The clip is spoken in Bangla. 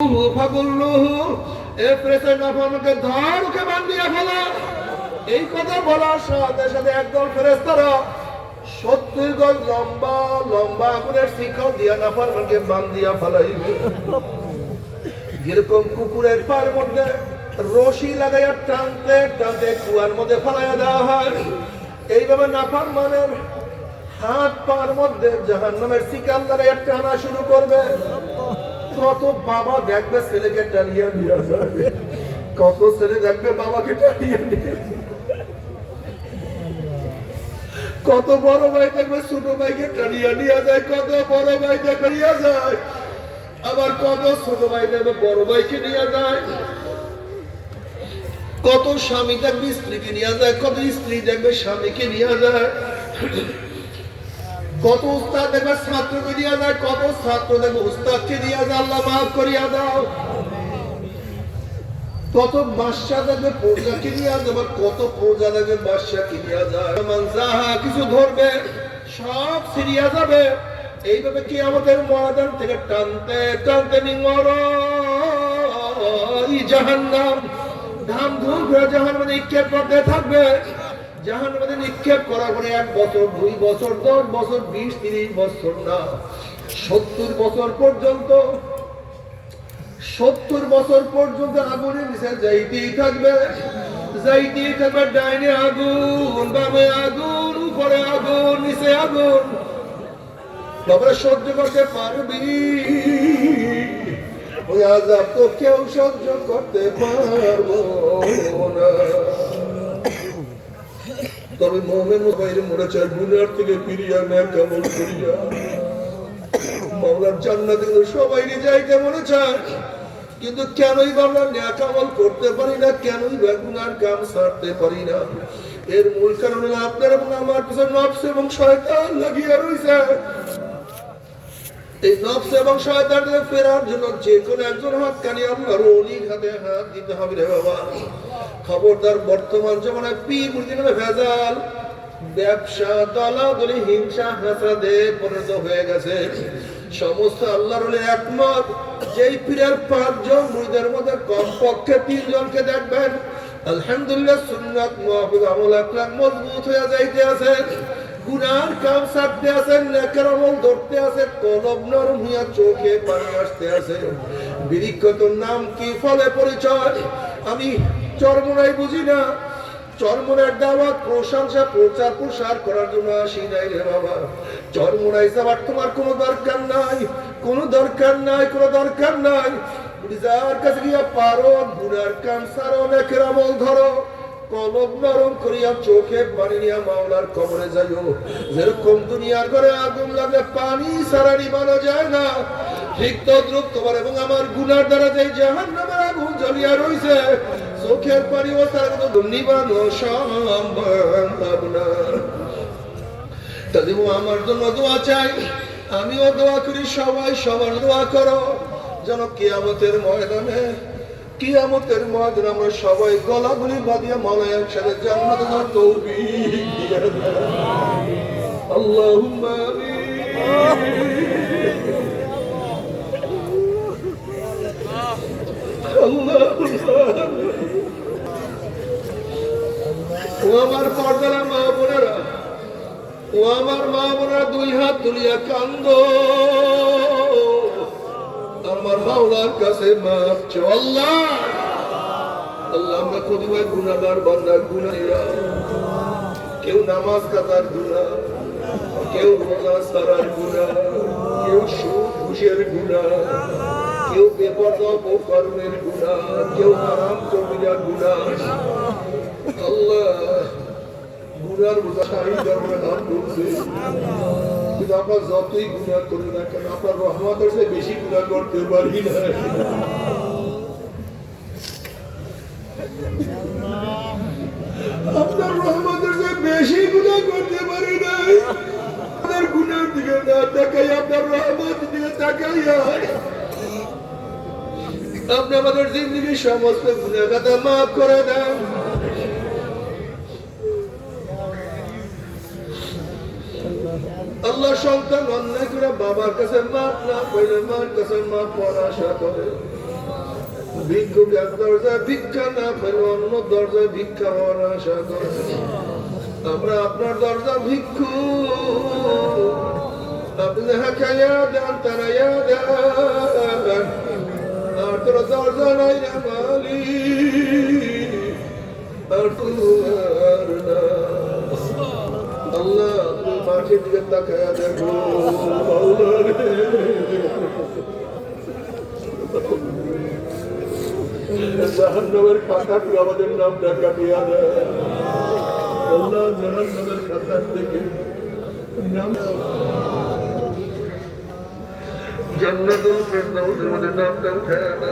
এই কথা বলার সাথে সাথে একদল ফেরেশতারা 70 গজ লম্বা লম্বা আগুনের শিকল দিয়া নাফরমানকে বান্ধিয়া ফেলাইবে। যেরকম কুকুরের পার মধ্যে রশি লাগাইয়া টানতে টানতে কুয়ার মধ্যে ফেলাইয়া দেওয়া হয়, এইভাবে নাফরমানের হাত পার মধ্যে জাহান্নামের শিকল লাগাইয়া টানা শুরু করবে। কত বাবা দেখবে ছেলেকে টানিয়ে নিয়ে যাবে, কত ছেলে দেখবে বাবাকে টানিয়ে নিয়ে, কত বড় ভাই দেখবে ছোট ভাইকে টানিয়ে নিয়ে যায়, কত বড় ভাই দেখবে নিয়ে যায়, আবার কত ছোট ভাই দেখবে বড় ভাইকে নিয়ে যায়, কত স্বামী দেখবে স্ত্রীকে নিয়ে যায়, কত স্ত্রী দেখবে স্বামীকে নিয়ে যায়, কত উস্তাদ দেখবে ছাত্রকে দিয়া যায়, কত ছাত্র দেখবে উস্তাদকে দিয়া যায়। আল্লাহ মাফ করিয়া দাও। কত বাদশা দেখবে প্রজাকে নিয়ে যাবে, কত প্রজা দেখবে বাদশাকে নিয়ে যায়। যাহা কিছু ধরবে সব ছিড়িয়া যাবে। এইভাবে কি আমাদের ময়দান থেকে টানতে টানতে নিমর জাহান্নাম ধাম ধুম করে জাহান্নামে নিক্ষেপ করতে থাকবে। জাহান্নামে নিক্ষেপ করার পরে 1 বছর 2 বছর 10 বছর 20 30 বছর না 70 বছর পর্যন্ত, 70 বছর পর্যন্ত আগুনের নিচে যাইতেই থাকবে, যাইতেই থাকবে। ডাইনে আগুন, বামে আগুন, উপরে আগুন, নিচে আগুন। তবে সহ্য করতে পারবি? ওই আযাব তো কেউ সহ্য করতে পারবো না। তবে মুমিন বাইরে মরে চায় গুনার থেকে ফিরিয়া নেক আমল করিয়া মাওলার জান্নাতে সবাই যাইতে মনে চায়, কিন্তু কেনই আমরা নেক আমল করতে পারি না, কেনই গুনার কাম ছাড়তে পারি না? এর মূল কারণ হলো আপনার এবং আমার পিছনে নফস এবং শয়তান লাগিয়ে রয়েছে। এই নফস এবং শয়তান থেকে ফেরার জন্য যে কোনো একজন হাতখানি আল্লাহর ওলির হাতে হাত দিতে হবে রে বাবা। খবরদার, বর্তমান জমানায় পীর মুরিদের ভেজাল, ব্যবসা, দলাদলি, হিংসা, হাসাদে পরিণত হয়ে গেছে। সমস্ত আল্লাহর ওলির একমত, যেই পীরের 5 জন মুরিদের মধ্যে কমপক্ষে 3 জনকে দেখবেন আলহামদুলিল্লাহ সুন্নাত মুআফিক আমল আকলাক মজবুত হয়ে যাইতে আছে, গুনার কাম ছাড়তে আছে, নেকের আমল ধরতে আছে, কলব নরম হইয়া চোখে পানি আসতে আছে। বিরিক্ষতর নাম কি, ফলে পরিচয়? আমি চরমোনাই বুঝি না, চরমোনার দাওয়াত প্রশংসা প্রচার প্রসার করার জন্য আসি নাই রে বাবা। চরমোনাই যাবার তোমার কোনো দরকার নাই, কোনো দরকার নাই, কোনো দরকার নাই। যার কাছে গিয়া পারো গুনার কাম ছাড়ো, নেকের আমল ধরো, কলব নরম করিয়া চোখে পানি নিয়া মাওলার কবরে যাইও। যেরকম দুনিয়ার ঘরে আগুন লাগলে পানি ছাড়া নিবানো যায় না, ঠিক তদ্রুপ তোমার এবং আমার গুনার দ্বারা যে জাহান্নামের আগুন জ্বলিয়া রইছে, চোখের পানি ও তার কিন্তু নিবানো সম্ভব না। তাদের আমার জন্য দোয়া চাই, আমিও দোয়া করি, সবাই সবার দোয়া করো যেন কিয়ামতের ময়দানে আমরা সবাই গলাগুলি বাঁধিয়া মাওলার একসাথে জান্নাতে যাওয়ার তৌফিক দিয়ে দাও। আল্লাহুম্মা ও আমার পর্দার মা বোনেরা, ও আমার মা বোনেরা, 2 হাত তুলিয়া কান্দো, আমার মাওলার কাছে মাফ চাও। আল্লাহ আল্লাহ, আমরা কতিপয় গুনাহগার বান্দা, গুনাহীরা, কেউ নামাজ কাটার গুনাহ, কেউ রোজা ছাড়ার গুনাহ, কেউ সুদ ঘুষের গুনাহ, কেউ বেপরোয়া কর্মের গুনাহ, কেউ হারাম কবিরা গুনাহ। আল্লাহ গুনার বোঝা শারীরিক হাত তুলছে, কিন্তু আমরা যতই গুনাহ করি না কেন আপনার রহমতের চেয়ে বেশি গুনাহ করতে পারি না। আপনার রহমতের চেয়ে বেশি গুনাহ করতে পারি না। আপনার গুনাহের দিকে না তাকাই, আপনার রহমতের দিকে তাকাইয়া আপনি আমাদের জিন্দেগির সমস্ত গুনাহ খাতা মাফ করে দেন। আল্লাহ, সন্তান অন্যায় করে বাবার কাছে মাফ না পাইলে মার কাছে মাফ করার আশা করে, ভিক্ষুক এক দরজায় ভিক্ষা না পেলে অন্য দরজায় ভিক্ষা হওয়ার আশা করে। আমরা আপনার দরজা ভিক্ষু, আপনি হাকাইয়া দেন তারাইয়া দেন, আর তোর দরজা নাই রে মালিক, আর তোমার না। আল্লাহ তুমি মাঠের দিকে তাকাইয়া দেখো, জাহান্নামের খাতাটি আমাদের নামটা কাটিয়া দেয় আল্লাহ, জাহান্নামের খাতার থেকে নাম জান্নাতুল ফেরদাউসের মধ্যে নামটা উঠায় না।